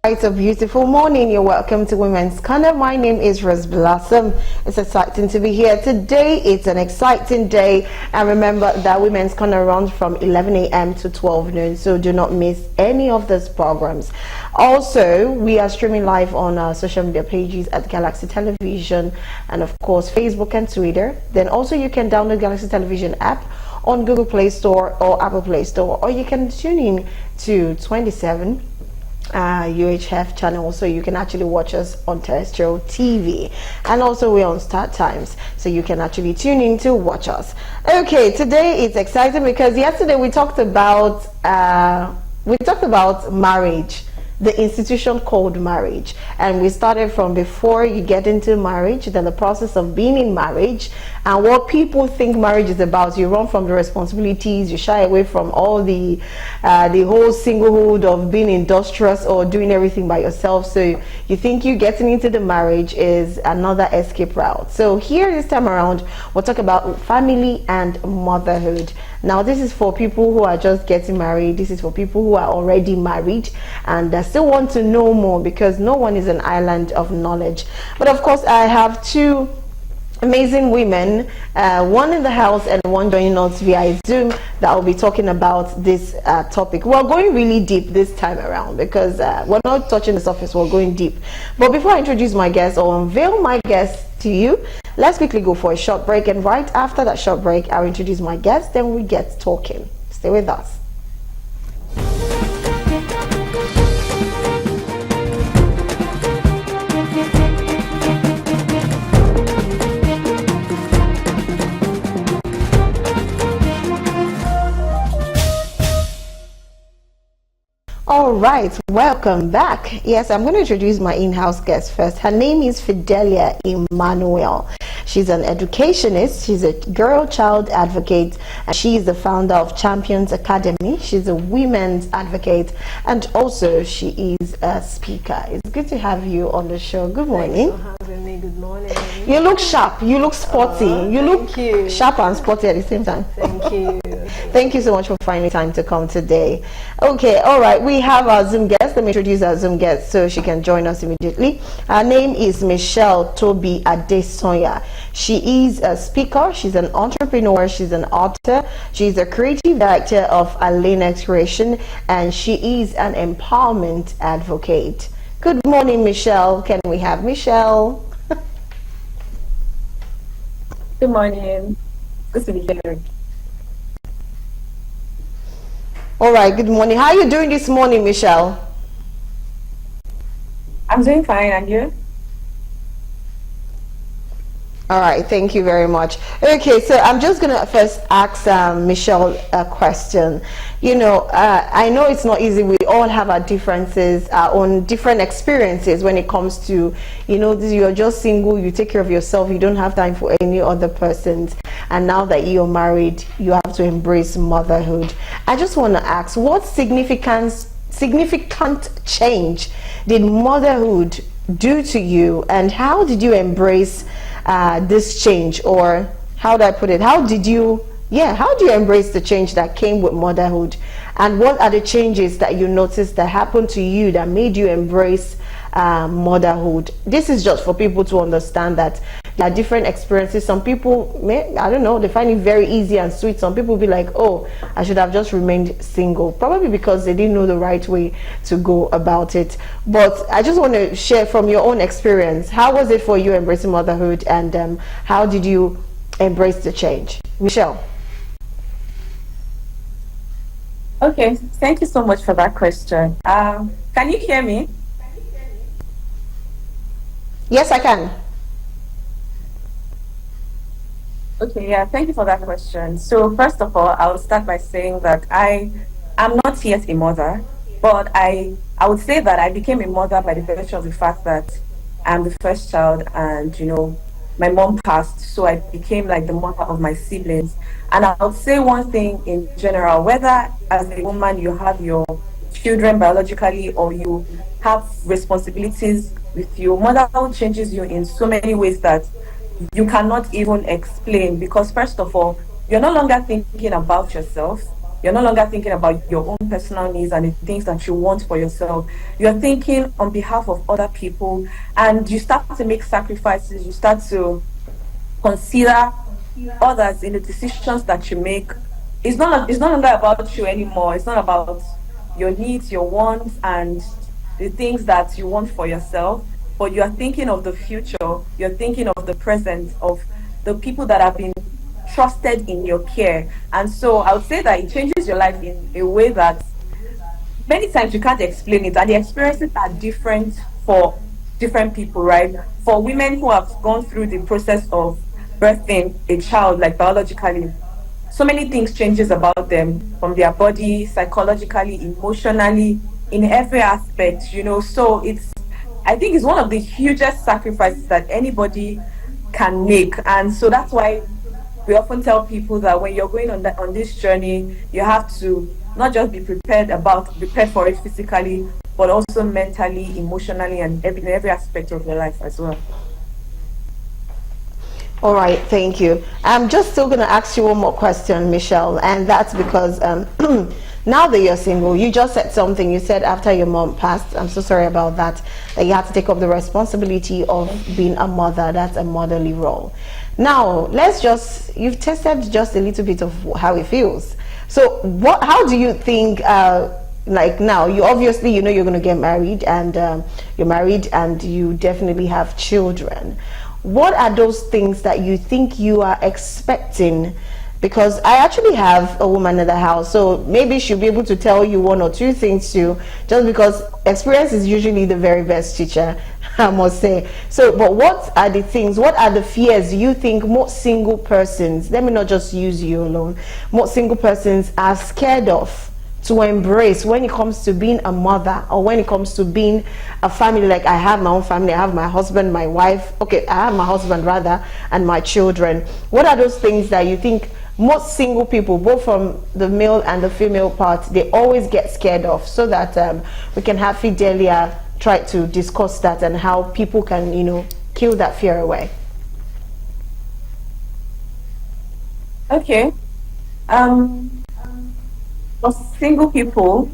It's a beautiful morning. You're welcome to Women's Corner. My name is Rose Blossom. It's exciting to be here today. It's an exciting day, and remember that Women's Corner runs from 11 a.m. to 12 noon, so do not miss any of these programs. Also, we are streaming live on our social media pages at Galaxy Television and of course Facebook and Twitter. Then also you can download Galaxy Television app on Google Play Store or Apple Play Store, or you can tune in to 27 UHF channel, so you can actually watch us on terrestrial TV, and also we're on Start Times, so you can actually tune in to watch us. Okay, today it's exciting because yesterday we talked about marriage, the institution called marriage, and we started from before you get into marriage, then the process of being in marriage, and what people think marriage is about. You run from the responsibilities, you shy away from all the whole singlehood of being industrious or doing everything by yourself, so you think you getting into the marriage is another escape route. So here this time around we'll talk about family and motherhood. Now this is for people who are just getting married, this is for people who are already married and still want to know more, because no one is an island of knowledge. But of course I have two amazing women, one in the house and one joining us via Zoom, that will be talking about this topic. We're going really deep this time around because we're not touching the surface, we're going deep. But before I introduce my guest or unveil my guest to you, let's quickly go for a short break, and right after that short break I'll introduce my guest, then we get talking. Stay with us. All right, welcome back. Yes, I'm going to introduce my in-house guest first. Her name is Fidelia Emmanuel. She's an educationist, she's a girl child advocate, and she is the founder of Champions Academy. She's a women's advocate, and also she is a speaker. It's good to have you on the show. Good morning. Thanks for having me. Good morning. You look sharp, you look sporty, you look sharp and sporty at the same time. Thank you. Thank you so much for finding time to come today. Okay, all right, we have our Zoom guest. Let me introduce our Zoom guest so she can join us immediately. Her name is Michelle Toby Adesonya. She is a speaker, she's an entrepreneur, she's an author, she's a creative director of Alenex Creation, and she is an empowerment advocate. Good morning, Michelle. Can we have Michelle? Good morning. Good to be here. All right, good morning. How are you doing this morning, Michelle? I'm doing fine, and you? All right, thank you very much. Okay, so I'm just going to first ask Michelle a question. You know, I know it's not easy. We all have our differences, our own different experiences when it comes to, you know, you're just single, you take care of yourself, you don't have time for any other persons. And now that you're married, you have to embrace motherhood. I just want to ask, what significant change did motherhood do to you, and how did you embrace this change? Or how do I put it, how do you embrace the change that came with motherhood, and what are the changes that you noticed that happened to you that made you embrace motherhood? This is just for people to understand that there are different experiences. Some people may, I don't know, they find it very easy and sweet. Some people be like, oh, I should have just remained single, probably because they didn't know the right way to go about it. But I just want to share from your own experience, how was it for you embracing motherhood, and how did you embrace the change? Michelle. Okay, thank you so much for that question. Can you hear me? Yes, I can. Okay, yeah, thank you for that question. So first of all, I'll start by saying that I am not yet a mother, but I would say that I became a mother by the virtue of the fact that I'm the first child, and you know, my mom passed, so I became like the mother of my siblings. And I would say one thing in general, whether as a woman you have your children biologically or you have responsibilities with you, motherhood changes you in so many ways that you cannot even explain. Because first of all, you're no longer thinking about yourself, You're no longer thinking about your own personal needs and the things that you want for yourself. You're thinking on behalf of other people, and you start to make sacrifices. You start to consider others in the decisions that you make. It's no longer about you anymore. It's not about your needs, your wants, and the things that you want for yourself. But you are thinking of the future. You're thinking of the present, of the people that have been trusted in your care. And so I would say that it changes your life in a way that many times you can't explain it, and the experiences are different for different people, right? For women who have gone through the process of birthing a child, like biologically, so many things changes about them, from their body, psychologically, emotionally, in every aspect, so it's, I think it's one of the hugest sacrifices that anybody can make. And so that's why we often tell people that when you're going on this journey, you have to not just be prepared for it physically, but also mentally, emotionally, and in every aspect of your life as well. All right, thank you. I'm just still going to ask you one more question, Michelle, and that's because now that you're single, you just said something. You said after your mom passed, I'm so sorry about that, that you had to take up the responsibility of being a mother. That's a motherly role. Now, you've tested just a little bit of how it feels. So, how do you think, like now, you obviously, you're going to get married, and you're married and you definitely have children. What are those things that you think you are expecting? Because I actually have a woman in the house, so maybe she'll be able to tell you one or two things too, just because experience is usually the very best teacher, I must say. So, but what are the things, what are the fears you think most single persons, let me not just use you alone, most single persons are scared of to embrace when it comes to being a mother, or when it comes to being a family? Like, I have my own family, I have my husband, my wife, okay, I have my husband rather, and my children. What are those things that you think most single people, both from the male and the female part, they always get scared of, so that we can have Fidelia try to discuss that and how people can, kill that fear away? Okay. Um, for single people,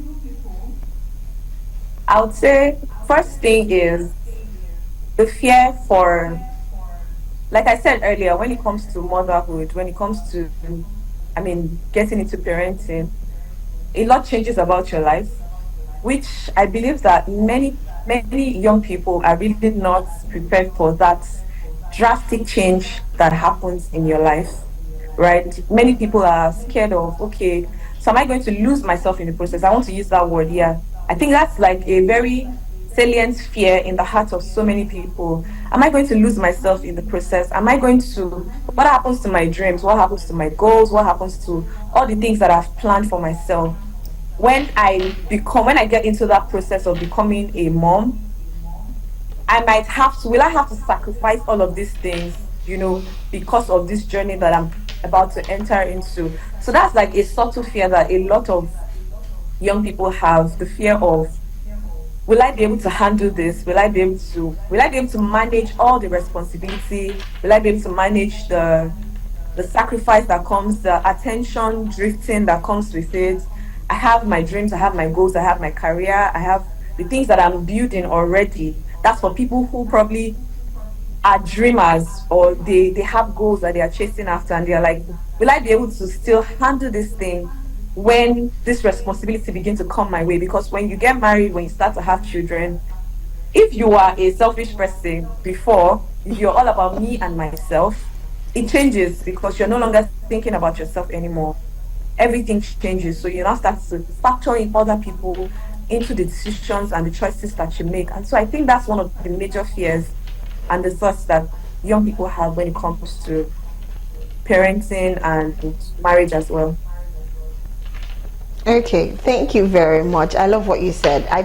I would say first thing is the fear for, like I said earlier, when it comes to motherhood, when it comes to, I mean, getting into parenting, a lot changes about your life, which I believe that many young people are really not prepared for that drastic change that happens in your life, right? Many people are scared of, okay, so am I going to lose myself in the process? I want to use that word, yeah. I think that's like a very salient fear in the heart of so many people. Am I going to lose myself in the process? Am I going to, what happens to my dreams? What happens to my goals? What happens to all the things that I've planned for myself? When I get into that process of becoming a mom, will I have to sacrifice all of these things, because of this journey that I'm about to enter into? So that's like a subtle fear that a lot of young people have, the fear of, will I be able to handle this? Will I be able to manage all the responsibility? Will I be able to manage the sacrifice that comes, the attention drifting that comes with it? I have my dreams, I have my goals, I have my career, I have the things that I'm building already. That's for people who probably are dreamers, or they have goals that they are chasing after, and they're like, will I be able to still handle this thing when this responsibility begins to come my way? Because when you get married, when you start to have children, if you are a selfish person before, if you're all about me and myself, it changes because you're no longer thinking about yourself anymore. Everything changes. So you now start to factor in other people into the decisions and the choices that you make. And so I think that's one of the major fears and the thoughts that young people have when it comes to parenting and marriage as well. Okay, thank you very much. I love what you said. I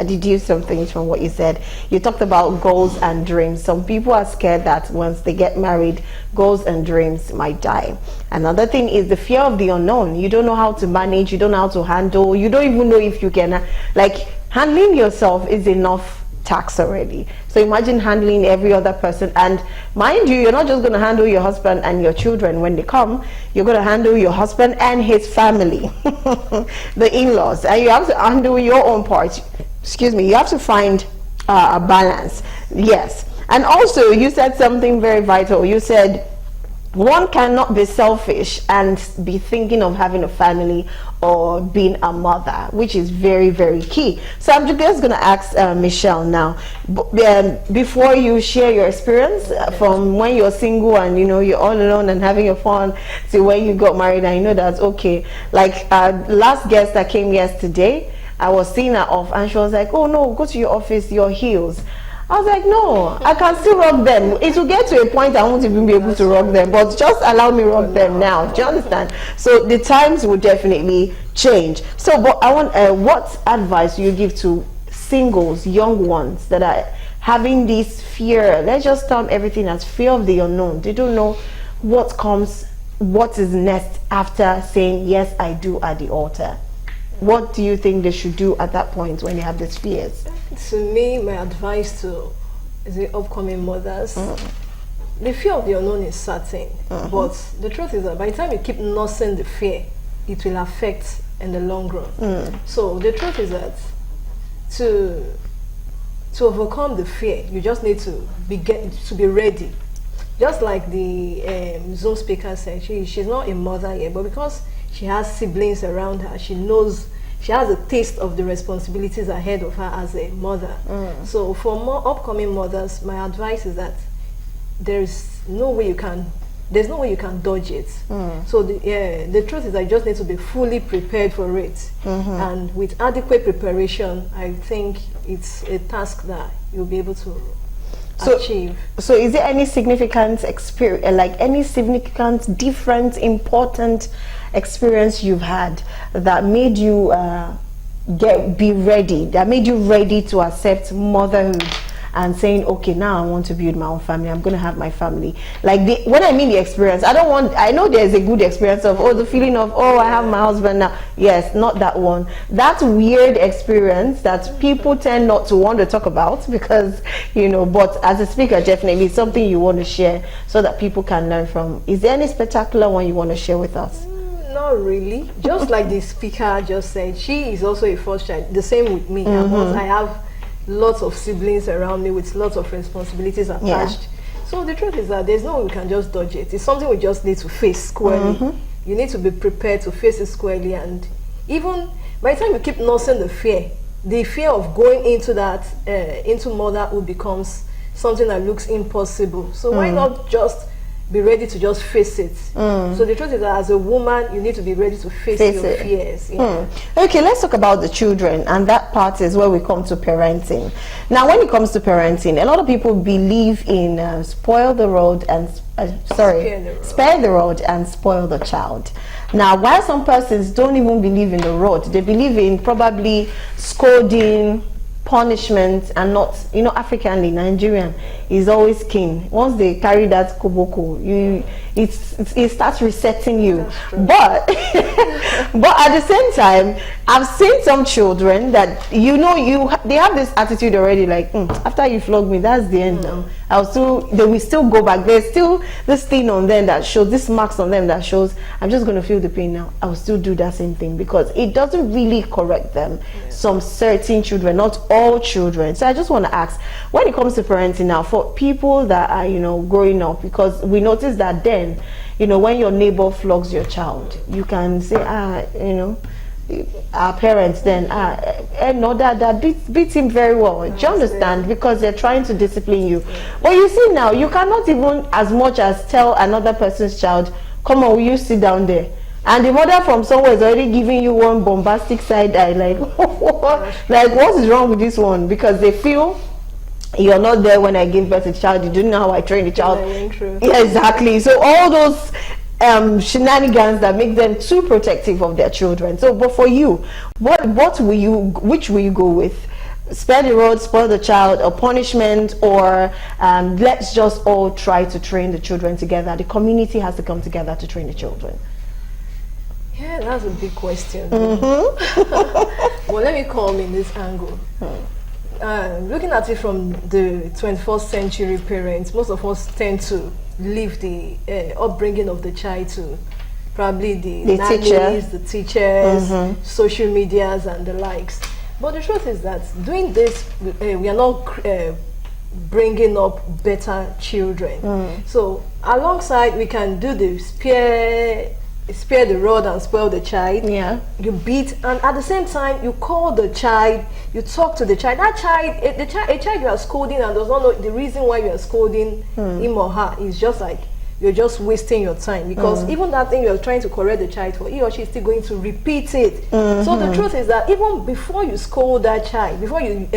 deduced some things from what you said. You talked about goals and dreams. Some people are scared that once they get married, goals and dreams might die. Another thing is the fear of the unknown. You don't know how to manage, you don't know how to handle, you don't even know if you can, like, handling yourself is enough tax already. So imagine handling every other person. And mind you, you're not just going to handle your husband and your children when they come. You're going to handle your husband and his family, the in-laws, and you have to handle your own part. Excuse me. You have to find a balance. Yes. And also, you said something very vital. You said one cannot be selfish and be thinking of having a family or being a mother, which is very, very key. So I'm just going to ask Michelle now, before you share your experience from when you're single and you're all alone and having your fun to when you got married. I know that's okay. Like last guest that came yesterday, I was seeing her off and she was like, oh no, go to your office, your heels. I was like, no, I can still rock them. It will get to a point I won't even be able to rock them, but just allow me rock them now. Do you understand? So the times will definitely change. So, but I want, what advice do you give to singles, young ones that are having this fear? Let's just term everything as fear of the unknown. They don't know what comes, what is next after saying yes, I do at the altar. What do you think they should do at that point when they have these fears? To me, my advice to the upcoming mothers, the fear of the unknown is certain, but the truth is that by the time you keep nursing the fear, it will affect in the long run. So the truth is that to overcome the fear, you just need to be ready. Just like the Zoom speaker said, she's not a mother yet, but because she has siblings around her, she knows, she has a taste of the responsibilities ahead of her as a mother. So for more upcoming mothers, my advice is that there's no way you can dodge it. So the truth is that you just need to be fully prepared for it. And with adequate preparation, I think it's a task that you'll be able to achieve. So is there any significant experience, like any significant, different, important experience you've had that made you be ready, that made you ready to accept motherhood and saying, okay, now I want to build my own family, I'm going to have my family? Like, when I mean the experience, I know there's a good experience of, the feeling of, I have my husband now. Yes, not that one. That weird experience that people tend not to want to talk about because, but as a speaker, definitely something you want to share so that people can learn from. Is there any spectacular one you want to share with us? Not really. Just like the speaker just said, she is also a first child. The same with me. I have lots of siblings around me with lots of responsibilities attached. So the truth is that there's no way we can just dodge it. It's something we just need to face squarely. You need to be prepared to face it squarely, and even by the time you keep nursing the fear of going into that into motherhood becomes something that looks impossible. So why not just be ready to just face it? So the truth is that as a woman, you need to be ready to face your fears. Okay, let's talk about the children, and that part is where we come to parenting. Now, when it comes to parenting, a lot of people believe in spare the rod and spoil the child. Now, while some persons don't even believe in the rod, they believe in probably scolding, punishment, and not, Africanly, Nigerian is always king. Once they carry that koboko, it starts resetting you. But but at the same time, I've seen some children that they have this attitude already, like after you flog me, that's the end now. They will still go back. There's still this thing on them that shows, this marks on them that shows, I'm just going to feel the pain now. I will still do that same thing because it doesn't really correct them. Some certain children, not all children. So I just want to ask, when it comes to parenting now, for people that are growing up, because we notice that then when your neighbor flogs your child, you can say our parents then that beats him very well. Do you understand? Because they're trying to discipline you. But you see now, you cannot even as much as tell another person's child, come on, will you sit down there? And the mother from somewhere is already giving you one bombastic side eye, like, like, what is wrong with this one? Because they feel you're not there when I give birth to the child. You don't know how I train the child. Yeah, exactly. So all those shenanigans that make them too protective of their children. So, but for you, which will you go with? Spare the rod, spoil the child, or punishment, or let's just all try to train the children together? The community has to come together to train the children. Yeah, that's a big question. Well, let me come in this angle. Looking at it from the 21st century parents, most of us tend to leave the upbringing of the child to probably the nannies, the teachers, social medias, and the likes. But the truth is that doing this, we are not bringing up better children. So alongside, we can do the spare the rod and spoil the child. Yeah, you beat, and at the same time you call the child, you talk to the child. That child, a child you are scolding and does not know the reason why you are scolding him or her, is just like you're just wasting your time, because even that thing you're trying to correct the child for, he or she is still going to repeat it. So the truth is that even before you scold that child, before you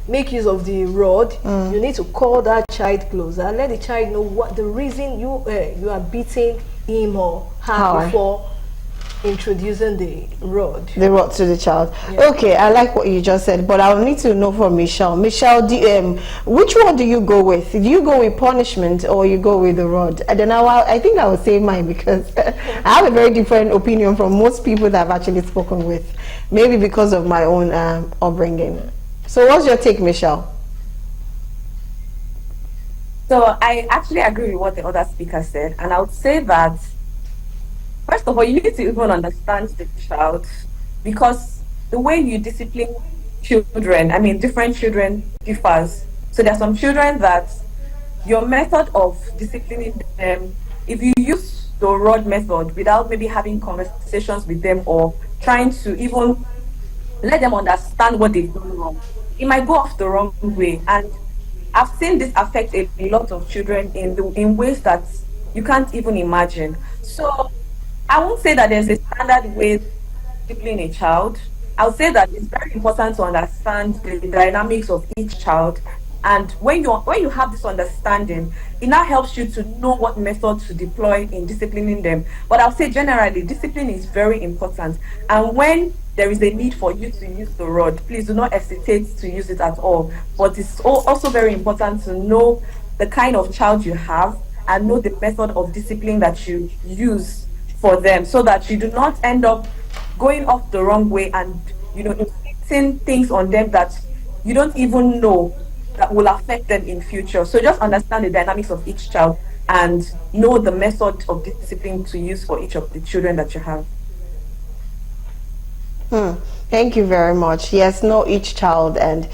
make use of the rod, you need to call that child closer, let the child know what the reason you are beating him or her before introducing the rod to the child. Okay, I like what you just said, but I'll need to know from Michelle. Michelle, which one do you go with? Do you go with punishment or you go with the rod? And then I think I will say mine, because I have a very different opinion from most people that I've actually spoken with, maybe because of my own upbringing. So what's your take, Michelle? So I actually agree with what the other speaker said, and I would say that first of all, you need to even understand the child, because the way you discipline children, I mean, different children differs. So there are some children that your method of disciplining them, if you use the rod method without maybe having conversations with them or trying to even let them understand what they've done wrong, it might go off the wrong way. And I've seen this affect a lot of children in ways that you can't even imagine. So I won't say that there's a standard way to discipline a child. I'll say that it's very important to understand the dynamics of each child. And when you have this understanding, it now helps you to know what method to deploy in disciplining them. But I'll say generally, discipline is very important. And when there is a need for you to use the rod, please do not hesitate to use it at all. But it's also very important to know the kind of child you have and know the method of discipline that you use for them, so that you do not end up going off the wrong way and inflicting things on them that you don't even know that will affect them in future. So just understand the dynamics of each child and know the method of discipline to use for each of the children that you have. Thank you very much. Yes, know each child, and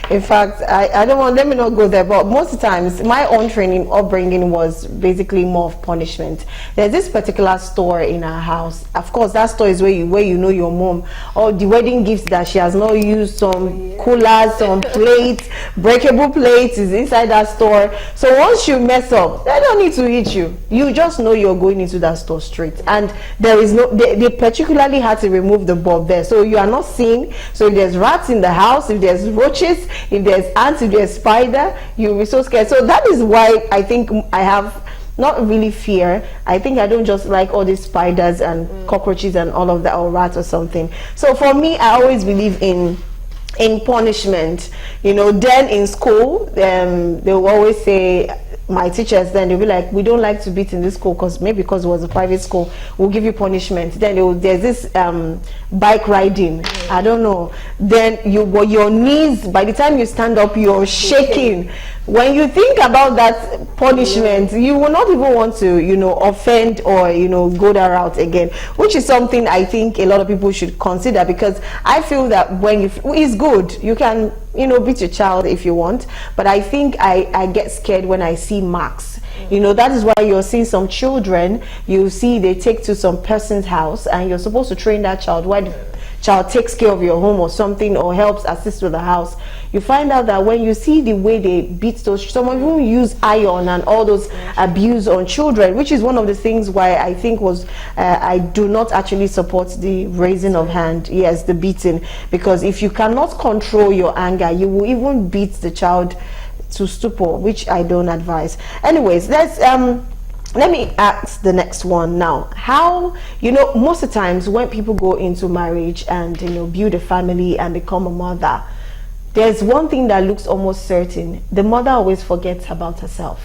in fact, I don't want, let me not go there, but most of the times my own upbringing was basically more of punishment. There's this particular store in our house. Of course, that store is where you know your mom, or the wedding gifts that she has not used, some coolers, some plates, breakable plates is inside that store. So once you mess up, they don't need to hit you. You just know you're going into that store straight, and there is no, they particularly had to remove the bulb there, so you are not seeing. So if there's rats in the house, if there's roaches, if there's ants, if there's spider, you'll be so scared. So that is why I think I have not really fear. I think I don't just like all these spiders and cockroaches and all of that, or rats or something. So for me, I always believe in punishment. Then in school, they will always say, my teachers, then they'll be like, we don't like to beat in this school, because maybe because it was a private school, we'll give you punishment. Then there's this bike riding, I don't know, then your knees, by the time you stand up, you're shaking. When you think about that punishment, you will not even want to offend or go that route again, which is something I think a lot of people should consider, because I feel that when it's good, you can beat your child if you want, but I think I get scared when I see marks. That is why you're seeing some children, you see they take to some person's house, and you're supposed to train that child while the child takes care of your home or something, or helps assist with the house. You find out that when you see the way they beat those, some of them use iron and all those abuse on children, which is one of the things why I think I do not actually support the raising of hand, yes, the beating, because if you cannot control your anger, you will even beat the child to stupor, which I don't advise. Anyways, let me ask the next one now. How, most of the times when people go into marriage and build a family and become a mother, there's one thing that looks almost certain: the mother always forgets about herself.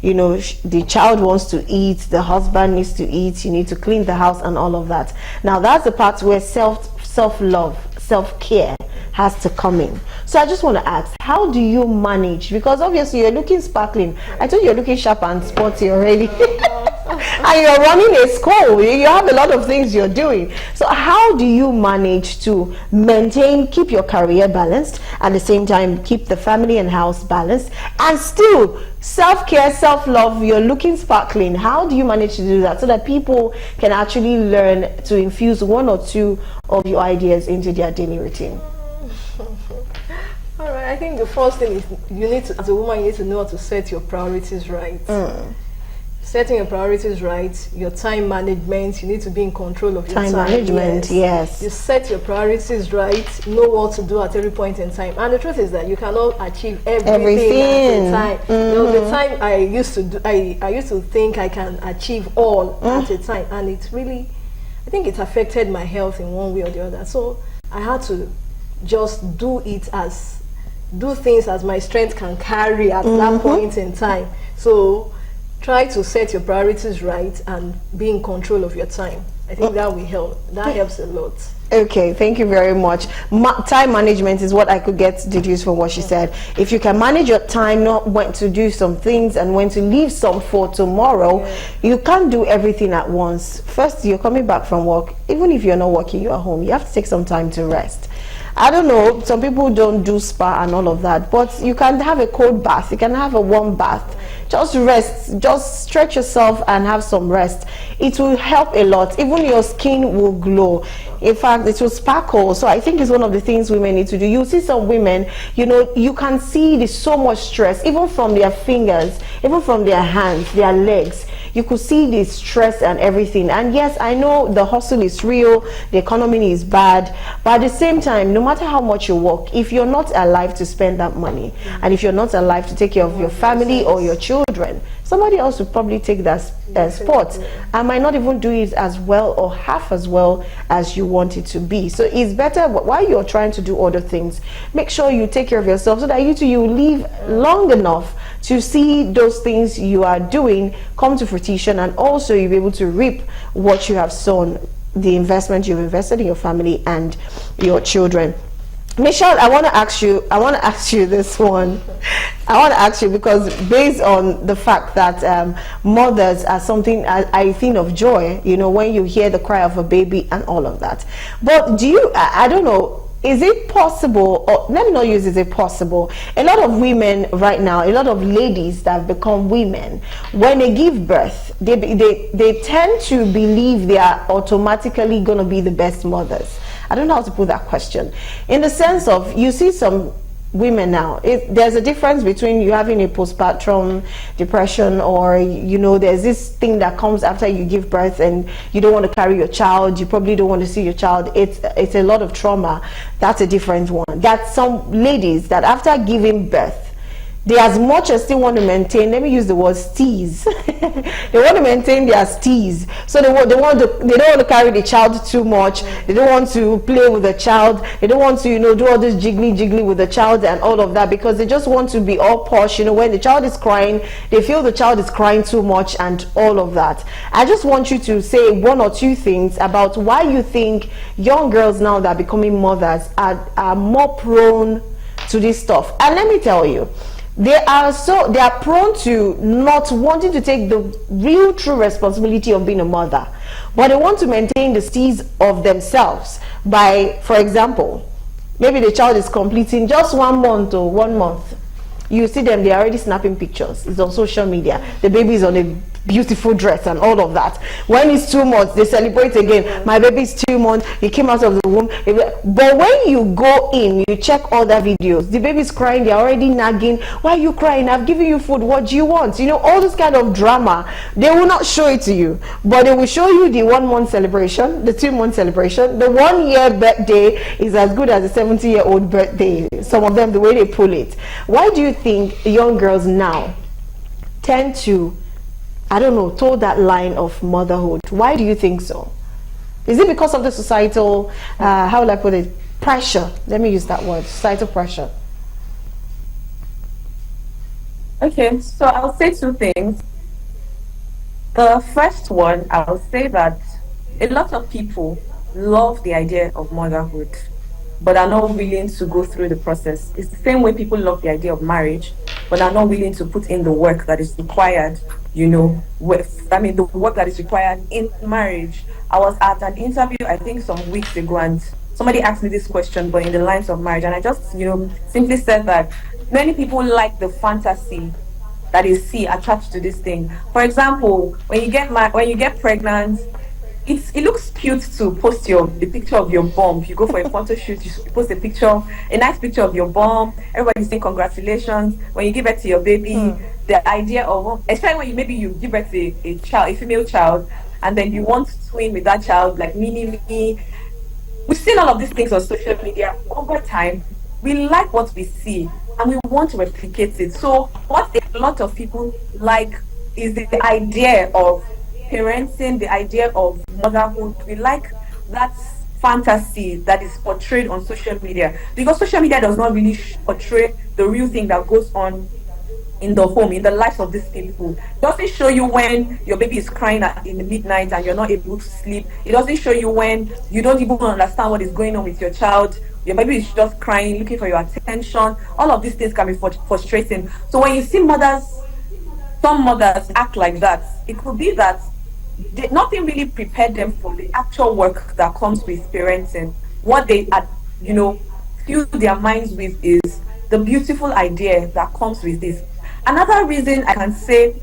The child wants to eat, the husband needs to eat, you need to clean the house and all of that. Now that's the part where self-love, self-care has to come in. So I just want to ask, how do you manage? Because obviously you're looking sparkling. I told you you're looking sharp and sporty already. And you're running a school. You have a lot of things you're doing. So how do you manage to maintain, keep your career balanced, at the same time keep the family and house balanced, and still self-care, self-love, you're looking sparkling? How do you manage to do that so that people can actually learn to infuse one or two of your ideas into their daily routine? All right, I think the first thing is you need to, as a woman, you need to know how to set your priorities right. Setting your priorities right, your time management, you need to be in control of your time. Time management, yes. You set your priorities right, know what to do at every point in time. And the truth is that you cannot achieve everything. At a time. There was a time I used to do, I used to think I can achieve all at a time, and it really, I think it affected my health in one way or the other. So I had to just do things as my strength can carry at that point in time. So try to set your priorities right and be in control of your time. I think that will help. That helps a lot. Okay, thank you very much. Time management is what I could get deduced from what she said. If you can manage your time, not when to do some things and when to leave some for tomorrow, you can't do everything at once. First, you're coming back from work. Even if you're not working, you're at home. You have to take some time to rest. I don't know, some people don't do spa and all of that, but you can have a cold bath, you can have a warm bath. Just rest, just stretch yourself and have some rest. It will help a lot. Even your skin will glow. In fact, it will sparkle. So I think it's one of the things women need to do. You see some women, you know, you can see there's so much stress, even from their fingers, even from their hands, their legs. You could see the stress and everything. And yes, I know the hustle is real, the economy is bad, but at the same time, no matter how much you work, if you're not alive to spend that money, and if you're not alive to take care of your family or your children, somebody else will probably take that spot and might not even do it as well or half as well as you want it to be. So it's better while you're trying to do other things, make sure you take care of yourself so that you live long enough to see those things you are doing come to fruition, and also you'll be able to reap what you have sown, the investment you've invested in your family and your children. Michelle, I want to ask you this one. I want to ask you, because based on the fact that mothers are something I think of joy, you know, when you hear the cry of a baby and all of that. But do you, I don't know, is it possible, or let me not use is it possible, a lot of women right now, a lot of ladies that have become women, when they give birth, they tend to believe they are automatically going to be the best mothers. I don't know how to put that question. In the sense of, you see some women now, there's a difference between you having a postpartum depression, or, you know, there's this thing that comes after you give birth and you don't want to carry your child, you probably don't want to see your child. It's a lot of trauma. That's a different one. That's some ladies that after giving birth, they as much as still want to maintain, let me use the word steeze. They want to maintain their steeze. So they don't want to carry the child too much. They don't want to play with the child. They don't want to, you know, do all this jiggly with the child and all of that, because they just want to be all posh. You know, when the child is crying, they feel the child is crying too much and all of that. I just want you to say one or two things about why you think young girls now that are becoming mothers are more prone to this stuff. And let me tell you, they are prone to not wanting to take the real true responsibility of being a mother, but they want to maintain the steez of themselves by, for example, maybe the child is completing just 1 month or 1 month. You see them, they're already snapping pictures. It's on social media. The baby is on a beautiful dress and all of that. When it's 2 months, they celebrate again. My baby is 2 months, he came out of the womb. But when you go in, you check other videos, the baby's crying, they're already nagging. Why are you crying? I've given you food, what do you want? You know, all this kind of drama. They will not show it to you, but they will show you the 1 month celebration, the 2 month celebration. The 1 year birthday is as good as a 70-year-old birthday. Some of them, the way they pull it. Why do you think young girls now tend to, I don't know, toe that line of motherhood? Why do you think so? Is it because of the societal, how will I put it, pressure? Let me use that word, societal pressure. Okay, so I'll say two things. The first one, I'll say that a lot of people love the idea of motherhood. but are not willing to go through the process. It's the same way people love the idea of marriage, but are not willing to put in the work that is required, the work that is required in marriage. I was at an interview, I think some weeks ago, and somebody asked me this question, but in the lines of marriage, and I just, simply said that many people like the fantasy that is attached to this thing. For example, when you get pregnant, it looks cute to post the picture of your bum. If you go for a photo shoot, you post a nice picture of your bum. Everybody's saying congratulations. When you give birth to your baby, the idea of, especially when you give birth to a child, a female child, and then you want to twin with that child, like mini me. We've seen all of these things on social media. Over time, we like what we see and we want to replicate it. So what a lot of people like is the idea of parenting, the idea of motherhood. We like that fantasy that is portrayed on social media, because social media does not really portray the real thing that goes on in the home, in the lives of these people. It doesn't show you when your baby is crying in the midnight and you're not able to sleep. It doesn't show you when you don't even understand what is going on with your child. Your baby is just crying, looking for your attention. All of these things can be frustrating. So when you see some mothers act like that, it could be that nothing really prepared them for the actual work that comes with parenting. What they had, filled their minds with is the beautiful idea that comes with this. Another reason I can say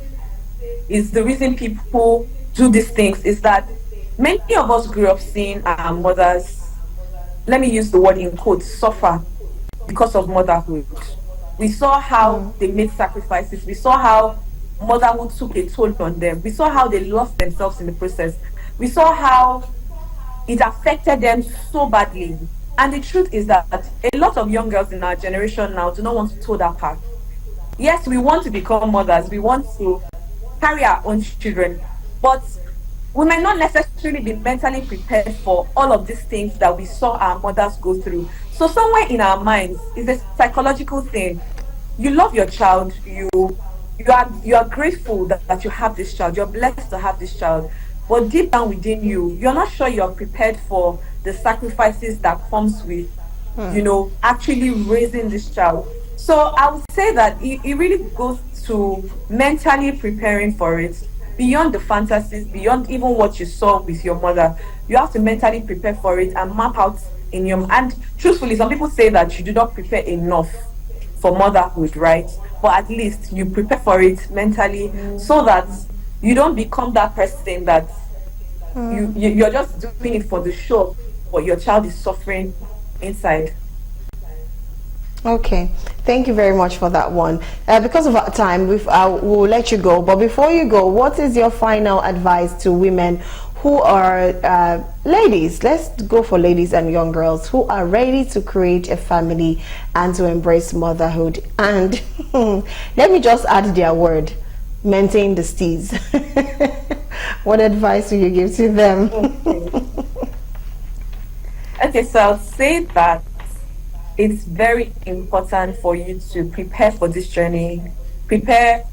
is the reason people do these things is that many of us grew up seeing our mothers, let me use the word in quotes, suffer because of motherhood. We saw how they made sacrifices. We saw how motherhood took a toll on them. We saw how they lost themselves in the process. We saw how it affected them so badly. And the truth is that a lot of young girls in our generation now do not want to toe that path. Yes, we want to become mothers. We want to carry our own children. But we might not necessarily be mentally prepared for all of these things that we saw our mothers go through. So somewhere in our minds is a psychological thing. You love your child. You are grateful that you have this child. You're blessed to have this child. But deep down within you, you're not sure you're prepared for the sacrifices that comes with, actually raising this child. So I would say that it really goes to mentally preparing for it. Beyond the fantasies, beyond even what you saw with your mother, you have to mentally prepare for it and map out in your. And truthfully, some people say that you do not prepare enough for motherhood, right? But at least you prepare for it mentally, so that you don't become that person that you're just doing it for the show, but your child is suffering inside. Okay, thank you very much for that one. Because of our time, we'll let you go. But before you go, what is your final advice to women who are ladies? Let's go for ladies and young girls who are ready to create a family and to embrace motherhood. And let me just add their word: maintain the steez. What advice will you give to them? Okay, so I'll say that it's very important for you to prepare for this journey. Prepare,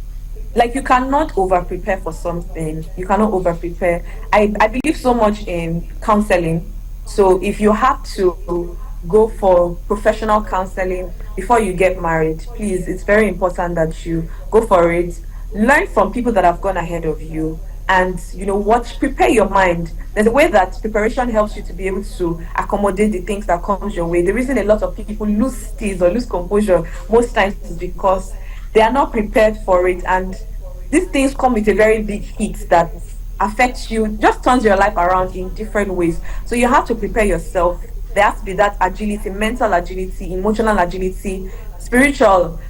like, you cannot over prepare for something. You cannot over prepare. I believe so much in counseling. So if you have to go for professional counseling before you get married, please, it's very important that you go for it. Learn from people that have gone ahead of you, and prepare your mind. There's a way that preparation helps you to be able to accommodate the things that comes your way. The reason a lot of people lose steez or lose composure most times is because they are not prepared for it, and these things come with a very big hit that affects you, just turns your life around in different ways. So you have to prepare yourself. There has to be that agility, mental agility, emotional agility, spiritual,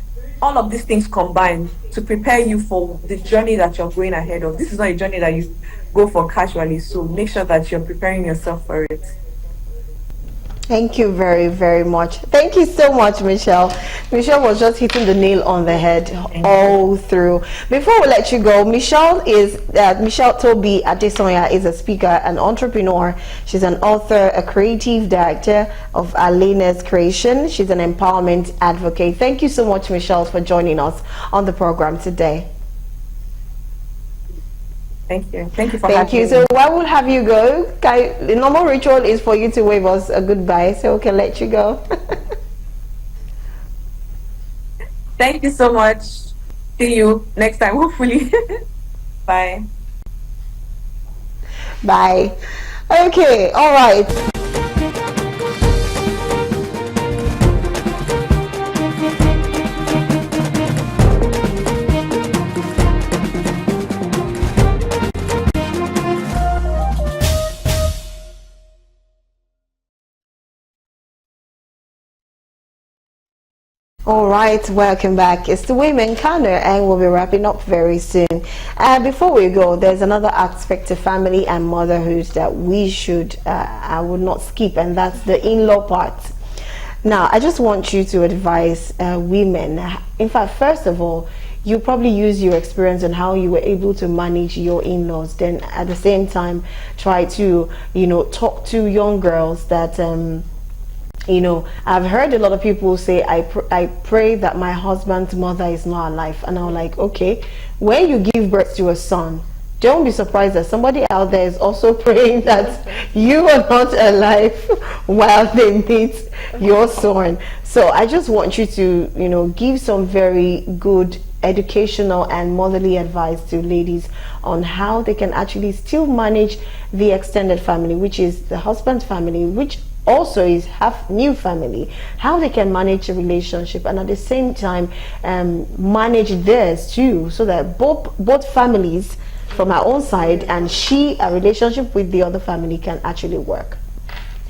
all of these things combined to prepare you for the journey that you're going ahead of. This is not a journey that you go for casually, so make sure that you're preparing yourself for it. Thank you very, very much. Thank you so much, Michelle. Michelle was just hitting the nail on the head all through. Before we let you go, Michelle Toby Adesonya is a speaker, an entrepreneur. She's an author, a creative director of Alena's Creation. She's an empowerment advocate. Thank you so much, Michelle, for joining us on the program today. Thank you. Thank you for Thank having you. me. So I will have you go. The normal ritual is for you to wave us a goodbye, so we can let you go. Thank you so much. See you next time, hopefully. Bye. Bye. Okay, all right. All right, welcome back. It's the Women Corner, and we'll be wrapping up very soon. Before we go, there's another aspect of family and motherhood that we should, I would not skip, and that's the in-law part. Now, I just want you to advise women. In fact, first of all, you probably use your experience on how you were able to manage your in-laws. Then, at the same time, try to, talk to young girls that. I've heard a lot of people say, I pray that my husband's mother is not alive. And I'm like, okay, when you give birth to a son, don't be surprised that somebody out there is also praying that you are not alive while they meet your son. So I just want you to, give some very good educational and motherly advice to ladies on how they can actually still manage the extended family, which is the husband's family, which also is half new family, how they can manage a relationship and at the same time manage theirs too, so that both families from our own side and a relationship with the other family can actually work.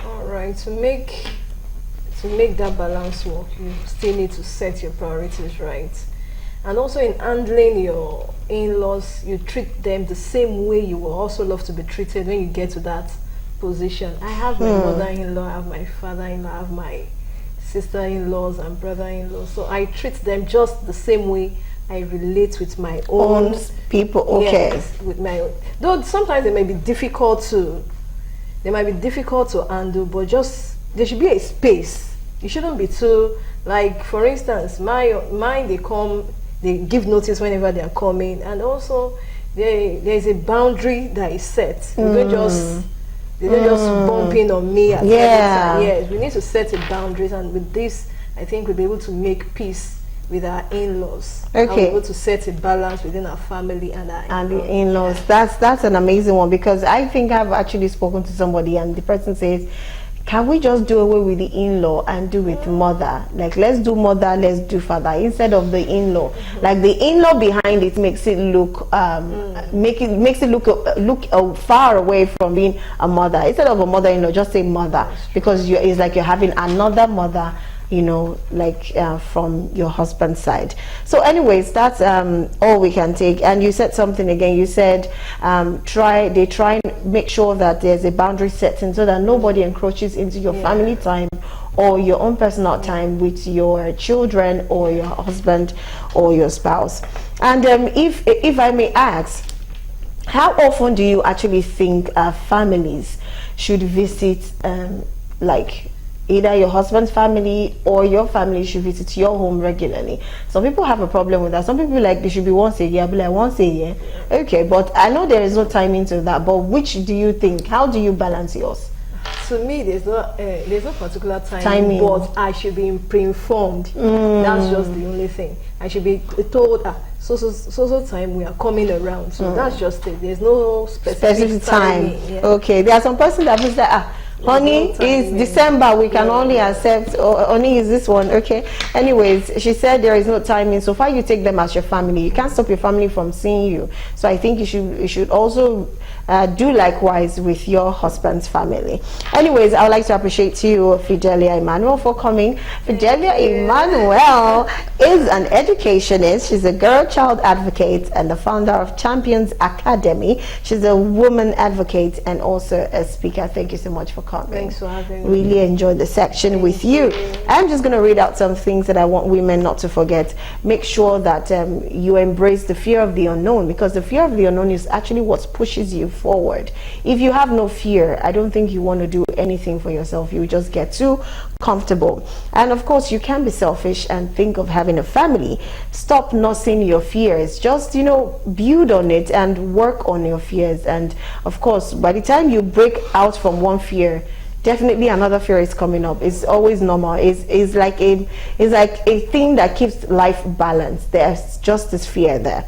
All right, to make that balance work, you still need to set your priorities right. And also in handling your in-laws, you treat them the same way you will also love to be treated when you get to that position. I have my mother-in-law, I have my father-in-law, I have my sister-in-laws and brother-in-laws. So I treat them just the same way I relate with my own people. Okay. Yes, with my own. Though sometimes they might be difficult to handle, but just there should be a space. You shouldn't be too, like, for instance, mine they give notice whenever they are coming, and also there's a boundary that is set. They don't just bump in on me at every time. Yes, we need to set the boundaries, and with this, I think we'll be able to make peace with our in-laws. Okay. And we're able to set a balance within our family and the in-laws. Yeah. That's an amazing one, because I think I've actually spoken to somebody and the person says, can we just do away with the in-law and do with mother? Like, let's do mother, let's do father instead of the in-law. Like, the in-law behind it makes it look makes it look far away from being a mother. Instead of a mother-in-law, just say mother, because it's like you're having another mother, from your husband's side. So anyways, that's all we can take. And you said something again. You said try and make sure that there's a boundary setting so that nobody encroaches into your family time or your own personal time with your children or your husband or your spouse. And if I may ask, how often do you actually think families should visit either your husband's family or your family should visit your home regularly? Some people have a problem with that. Some people like they should be once a year. I'll be like, once a year. Okay, but I know there is no timing to that. But which do you think? How do you balance yours? To me, there's no particular timing, but I should be pre-informed. That's just the only thing. I should be told, so time we are coming around. So that's just it. There's no specific time. Yeah. Okay, there are some persons that will say, honey, it's December, we can only accept, or only is this one. Okay, anyways, she said there is no timing. So far you take them as your family, you can't stop your family from seeing you. So I think you should also do likewise with your husband's family. Anyways, I would like to appreciate you, Fidelia Emmanuel, for coming. Fidelia Emmanuel is an educationist. She's a girl child advocate and the founder of Champions Academy. She's a woman advocate and also a speaker. Thank you so much for coming. Thanks for having me. Really enjoyed the section with you. I'm just going to read out some things that I want women not to forget. Make sure that you embrace the fear of the unknown, because the fear of the unknown is actually what pushes you forward. If you have no fear, I don't think you want to do anything for yourself. You just get too comfortable. And of course, you can be selfish and think of having a family. Stop nursing your fears. Just, build on it and work on your fears. And of course, by the time you break out from one fear, definitely another fear is coming up. It's always normal. It's like a thing that keeps life balanced. There's just this fear there.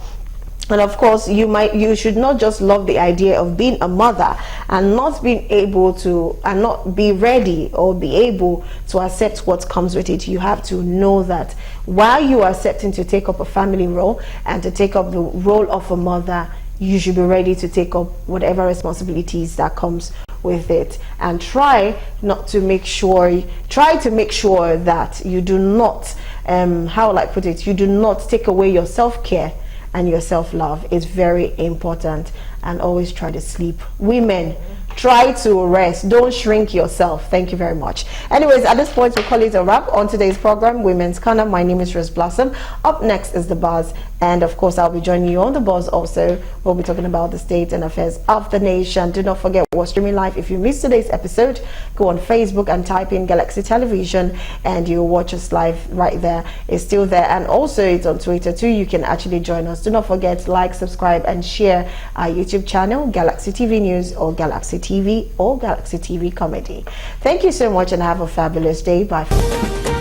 And of course, you should not just love the idea of being a mother and not being able to, and not be ready or be able to accept what comes with it. You have to know that while you are accepting to take up a family role and to take up the role of a mother, you should be ready to take up whatever responsibilities that comes with it, and try to make sure that you do not, how will I put it, you do not take away your self-care and your self-love. Is very important. And always try to sleep. Women, try to rest. Don't shrink yourself. Thank you very much. Anyways, at this point, we'll call it a wrap on today's program, Women's Corner. My name is Rose Blossom. Up next is The Buzz. And of course, I'll be joining you on The Buzz also. We'll be talking about the state and affairs of the nation. Do not forget, we're streaming live. If you missed today's episode, go on Facebook and type in Galaxy Television and you'll watch us live right there. It's still there. And also, it's on Twitter too. You can actually join us. Do not forget, like, subscribe, and share our YouTube channel, Galaxy TV News or Galaxy TV or Galaxy TV Comedy. Thank you so much and have a fabulous day. Bye.